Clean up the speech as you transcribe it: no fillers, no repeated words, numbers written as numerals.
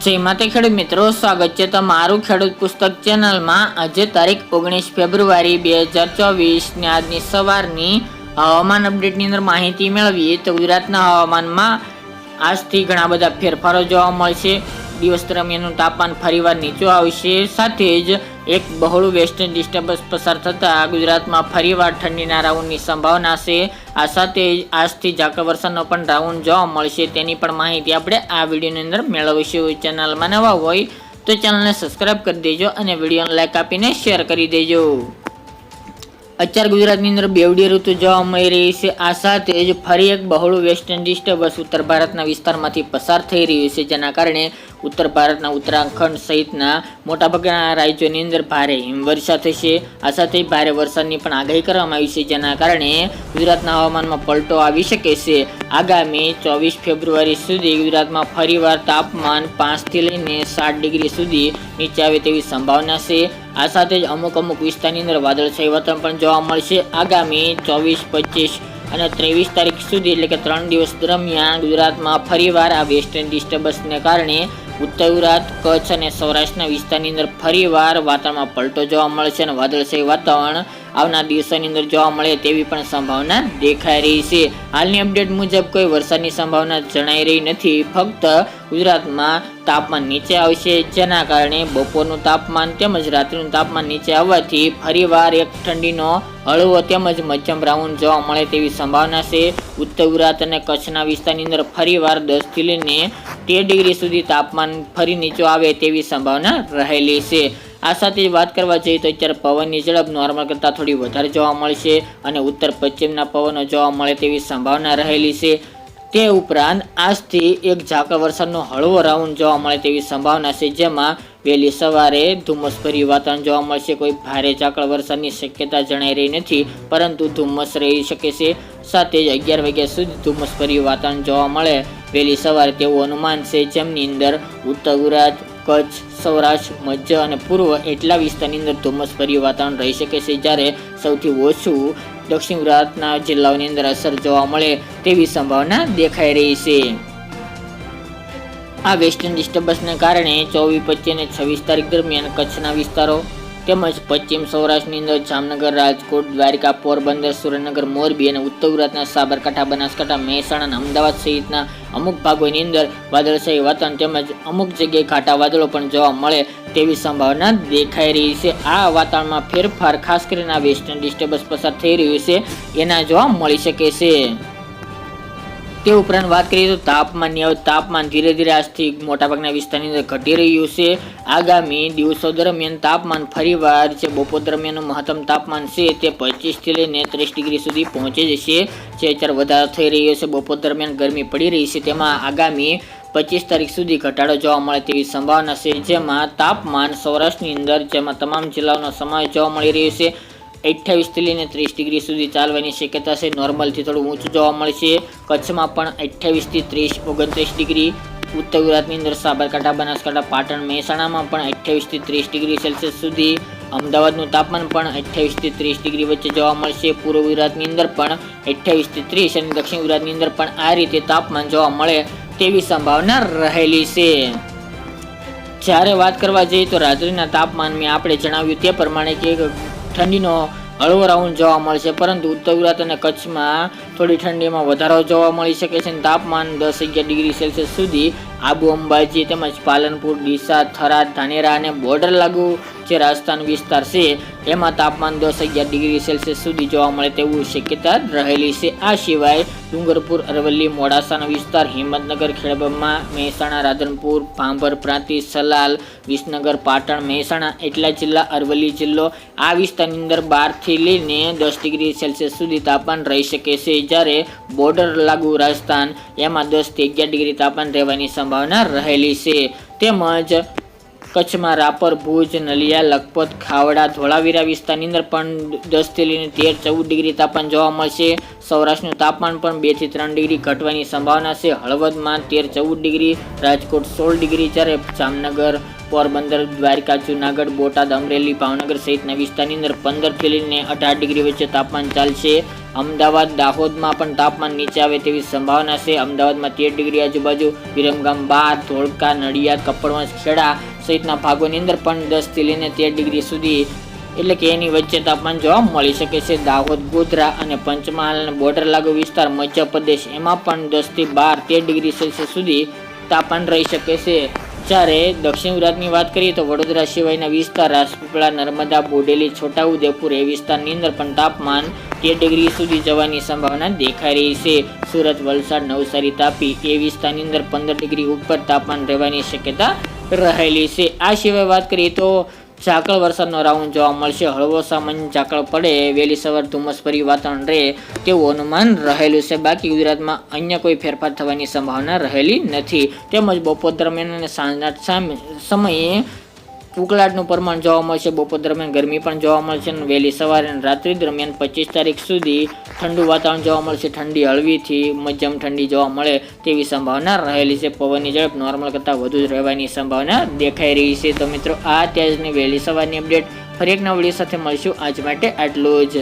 જય માતા ખેડૂત મિત્રો, સ્વાગત છે તમારું ખેડૂત પુસ્તક ચેનલમાં। આજે તારીખ 19 ફેબ્રુઆરી 2024 ને આજની સવારની હવામાન અપડેટની અંદર માહિતી મેળવીએ તો ગુજરાતના હવામાનમાં આજથી ઘણા બધા ફેરફારો જોવા મળશે। દિવસ દરમિયાનનું તાપમાન ફરીવાર નીચું આવશે। સાથે જ એક બહોળું વેસ્ટર્ન ડિસ્ટર્બન્સ પસાર થતાં ગુજરાતમાં ફરીવાર ઠંડીના રાઉન્ડની સંભાવના છે। આ સાથે જ આજથી ઝાકળ વરસાદનો પણ રાઉન્ડ જોવા મળશે, તેની પણ માહિતી આપણે આ વિડીયોની અંદર મેળવીશું। ચેનલમાં નવા હોય તો ચેનલને સબસ્ક્રાઈબ કરી દેજો અને વિડીયોને લાઈક આપીને શેર કરી દેજો। અત્યારે ગુજરાતની અંદર બેવડી ઋતુ જોવા મળી રહી છે। આ સાથે જ ફરી એક બહોળું વેસ્ટર્ન ડિસ્ટર્બન્સ ઉત્તર ભારતના વિસ્તારમાંથી પસાર થઈ રહ્યું છે, જેના કારણે ઉત્તર ભારતના ઉત્તરાખંડ સહિતના મોટાભાગના રાજ્યોની અંદર ભારે હિમવર્ષા થશે। આ સાથે ભારે વરસાદની પણ આગાહી કરવામાં આવી છે, જેના કારણે ગુજરાતના હવામાનમાં પલટો આવી શકે છે। આગામી 24 ફેબ્રુઆરી સુધી ગુજરાતમાં ફરીવાર તાપમાન 5 થી લઈને 7 ડિગ્રી સુધી નીચે આવે તેવી સંભાવના છે। આ સાથે જ અમુક વિસ્તારની અંદર વાદળછાયું વાતાવરણ પણ જોવા મળશે। આગામી 24, 25 અને 23 તારીખ સુધી એટલે કે 3 દિવસ દરમિયાન ગુજરાતમાં ફરીવાર આ વેસ્ટર્ન ડિસ્ટર્બન્સને કારણે ઉત્તર ગુજરાત, કચ્છ અને સૌરાષ્ટ્રના વિસ્તારની અંદર ફરીવાર વાતાવરણમાં પલટો જોવા મળશે અને વાદળછાયું વાતાવરણ આવનાર દિવસોની અંદર જોવા મળે તેવી પણ સંભાવના દેખાઈ રહી છે। હાલની અપડેટ મુજબ કોઈ વરસાદની સંભાવના જણાઈ રહી નથી, ફક્ત ગુજરાતમાં તાપમાન નીચે આવશે, જેના કારણે બપોરનું તાપમાન તેમજ રાત્રિનું તાપમાન નીચે આવવાથી ફરીવાર એક ઠંડીનો હળવો તેમજ મધ્યમ રાઉન્ડ જોવા મળે તેવી સંભાવના છે। ઉત્તર ગુજરાત અને કચ્છના વિસ્તારની અંદર ફરીવાર 10 થી લઈને 13 ડિગ્રી સુધી તાપમાન ફરી નીચું આવે તેવી સંભાવના રહેલી છે। આ સાથે વાત કરવા જઈએ તો અત્યારે પવનની ઝડપ નોર્મલ કરતાં થોડી વધારે જોવા મળશે અને ઉત્તર પશ્ચિમના પવનો જોવા મળે તેવી સંભાવના રહેલી છે। તે ઉપરાંત આજથી એક ઝાકળ વરસાદનો હળવો રાઉન્ડ જોવા મળે તેવી સંભાવના છે, જેમાં વહેલી સવારે ધુમ્મસભર્યું વાતાવરણ જોવા મળશે। કોઈ ભારે ઝાકળ વરસાદની શક્યતા જણાઈ રહી નથી, પરંતુ ધુમ્મસ રહી શકે છે। સાથે જ 11 વાગ્યા સુધી ધુમ્મસભર્યું વાતાવરણ જોવા મળે વહેલી સવારે તેવું અનુમાન છે, જેમની અંદર ઉત્તર ગુજરાત, કચ્છ, સૌરાષ્ટ્ર, મધ્ય અને પૂર્વ એટલા વિસ્તારની અંદર ધુમ્મસભર્યું વાતાવરણ રહી શકે છે, જ્યારે સૌથી ઓછું દક્ષિણ ગુજરાતના જિલ્લાઓની અંદર અસર જોવા મળે તેવી સંભાવના દેખાઈ રહી છે। આ વેસ્ટર્ન ડિસ્ટર્બન્સને કારણે 24, 25 અને 26 તારીખ દરમિયાન કચ્છના વિસ્તારો તેમજ પશ્ચિમ સૌરાષ્ટ્રની અંદર જામનગર, રાજકોટ, દ્વારકા, પોરબંદર, સુરેન્દ્રનગર, મોરબી અને ઉત્તર ગુજરાતના સાબરકાંઠા, બનાસકાંઠા, મહેસાણા અને અમદાવાદ સહિતના અમુક ભાગોની અંદર વાદળછાયું વાતાવરણ તેમજ અમુક જગ્યાએ ઘાટા વાદળો પણ જોવા મળે તેવી સંભાવના દેખાઈ રહી છે। આ વાતાવરણમાં ફેરફાર ખાસ કરીને આ વેસ્ટર્ન ડિસ્ટર્બન્સ પસાર થઈ રહ્યું છે એના જોવા મળી શકે છે। તે ઉપરાંત વાત કરીએ તો તાપમાન ધીરે ધીરે આજથી મોટાભાગના વિસ્તારની અંદર ઘટી રહ્યું છે। આગામી દિવસો દરમિયાન તાપમાન ફરીવાર જે બપોર દરમિયાનનું મહત્તમ તાપમાન છે તે 25 થી લઈને 30 ડિગ્રી સુધી પહોંચી જશે, જે અત્યારે વધારો થઈ રહ્યો છે। બપોર દરમિયાન ગરમી પડી રહી છે, તેમાં આગામી 25 તારીખ સુધી ઘટાડો જોવા મળે તેવી સંભાવના છે, જેમાં તાપમાન સૌરાષ્ટ્રની અંદર જેમાં તમામ જિલ્લાઓનો સમાવેશ જોવા મળી રહ્યો છે। 28 થી લઈને 30 ડિગ્રી સુધી ચાલવાની શક્યતા છે, નોર્મલથી થોડું ઊંચું જોવા મળશે। કચ્છમાં પણ 28 થી 30, 29 ડિગ્રી, ઉત્તર ગુજરાતની અંદર સાબરકાંઠા, બનાસકાંઠા, પાટણ, મહેસાણામાં પણ 28 થી 30 ડિગ્રી સેલ્સિયસ સુધી, અમદાવાદનું તાપમાન પણ 28 થી 30 ડિગ્રી વચ્ચે જોવા મળશે। પૂર્વ ગુજરાતની અંદર પણ 28 થી 30 અને દક્ષિણ ગુજરાતની અંદર પણ આ રીતે તાપમાન જોવા મળે તેવી સંભાવના રહેલી છે। જ્યારે વાત કરવા જઈએ તો રાત્રિના તાપમાન મેં આપણે જણાવ્યું તે પ્રમાણે કે ઠંડીનો હળવો રાઉન્ડ જોવા મળશે, પરંતુ ઉત્તર ગુજરાત અને કચ્છમાં થોડી ઠંડીમાં વધારો જોવા મળી શકે છે। તાપમાન 10-11 ડિગ્રી સેલ્સિયસ સુધી આબુ, અંબાજી તેમજ પાલનપુર, ડીસા, થરાદ, ધાનેરા અને બોર્ડર લાગુ જે રાજસ્થાન વિસ્તાર છે એમાં તાપમાન 10-11 ડિગ્રી સેલ્સિયસ સુધી જોવા મળે તેવું શક્યતા રહેલી છે। આ સિવાય ડુંગરપુર, અરવલ્લી, મોડાસાનો વિસ્તાર, હિંમતનગર, ખેડબ્રહ્મા, મહેસાણા, રાધનપુર, ભાંભર, પ્રાંતિજ, સલાલ, વિસનગર, પાટણ, મહેસાણા એટલા જિલ્લા, અરવલ્લી જિલ્લો આ વિસ્તારની અંદર 12 થી લઈને 10 ડિગ્રી સેલ્સિયસ સુધી તાપમાન રહી શકે છે, જ્યારે બોર્ડર લાગુ રાજસ્થાન એમાં 10 થી 11 ડિગ્રી તાપમાન રહેવાની સંભાવના રહેલી છે। તેમજ કચ્છમાં રાપર, ભુજ, નલિયા, લખપત, ખાવડા, ધોળાવીરા વિસ્તારની અંદર પણ 10 થી લઈને 13-14 ડિગ્રી તાપમાન જોવા મળશે। સૌરાષ્ટ્રનું તાપમાન પણ 2 થી 3 ડિગ્રી ઘટવાની સંભાવના છે। હળવદમાં 13-14 ડિગ્રી, રાજકોટ 16 ડિગ્રી, જ્યારે જામનગર, પોરબંદર, દ્વારકા, જુનાગઢ, બોટાદ, અમરેલી, ભાવનગર સહિતના વિસ્તારની અંદર 15 થી લઈને 18 ડિગ્રી વચ્ચે તાપમાન ચાલશે। અમદાવાદ, દાહોદમાં પણ તાપમાન નીચે આવે તેવી સંભાવના છે. અમદાવાદમાં 13 ડિગ્રી આજુબાજુ, વિરમગામ 12, ધોળકા, નડિયાદ, કપડવંજ, ખેડા સહિતના ભાગોની અંદર પણ 10 થી લઈને 13 ડિગ્રી સુધી એટલે કે એની વચ્ચે તાપમાન જોવા મળી શકે છે. દાહોદ, ગોધરા અને પંચમહાલ અને બોર્ડર લાગુ વિસ્તાર મધ્યપ્રદેશ એમાં પણ 10 થી 12, 13 ડિગ્રી સેલ્સિયસ સુધી તાપમાન રહી શકે છે. જ્યારે દક્ષિણ ગુજરાતની વાત કરીએ તો વડોદરા સિવાયના વિસ્તાર રાજપીપળા, નર્મદા, બોડેલી, છોટાઉદેપુર એ વિસ્તારની અંદર પણ તાપમાન 13 ડિગ્રી સુધી જવાની સંભાવના દેખાઈ રહી છે. સુરત, વલસાડ, નવસારી, તાપી એ વિસ્તારની અંદર 15 ડિગ્રી ઉપર તાપમાન રહેવાની શક્યતા રહેલી છે. આ સિવાય વાત કરીએ તો ઝાકળ વરસાદનો રાઉન્ડ જોવા મળશે. હળવો સામાન્ય ઝાકળ પડે, વહેલી સવાર ધુમ્મસભર્યું વાતાવરણ રહે તેવું અનુમાન રહેલું છે. બાકી ગુજરાતમાં અન્ય કોઈ ફેરફાર થવાની સંભાવના રહેલી નથી. તેમજ બપોર દરમિયાન અને સાંજના સમયે ઉકળાટનું પ્રમાણ જોવા મળશે. બપોર દરમિયાન ગરમી પણ જોવા મળશે અને વહેલી સવારે અને રાત્રિ દરમિયાન 25 તારીખ સુધી ઠંડુ વાતાવરણ જોવા મળશે. ઠંડી હળવીથી મધ્યમ ઠંડી જોવા મળે તેવી સંભાવના રહેલી છે. પવનની ઝડપ નોર્મલ કરતાં વધુ જ રહેવાની સંભાવના દેખાઈ રહી છે. તો મિત્રો, આ ત્યાંની વહેલી સવારની અપડેટ. ફરી એક નવા વિડીયો સાથે મળશું. આજ માટે આટલું જ.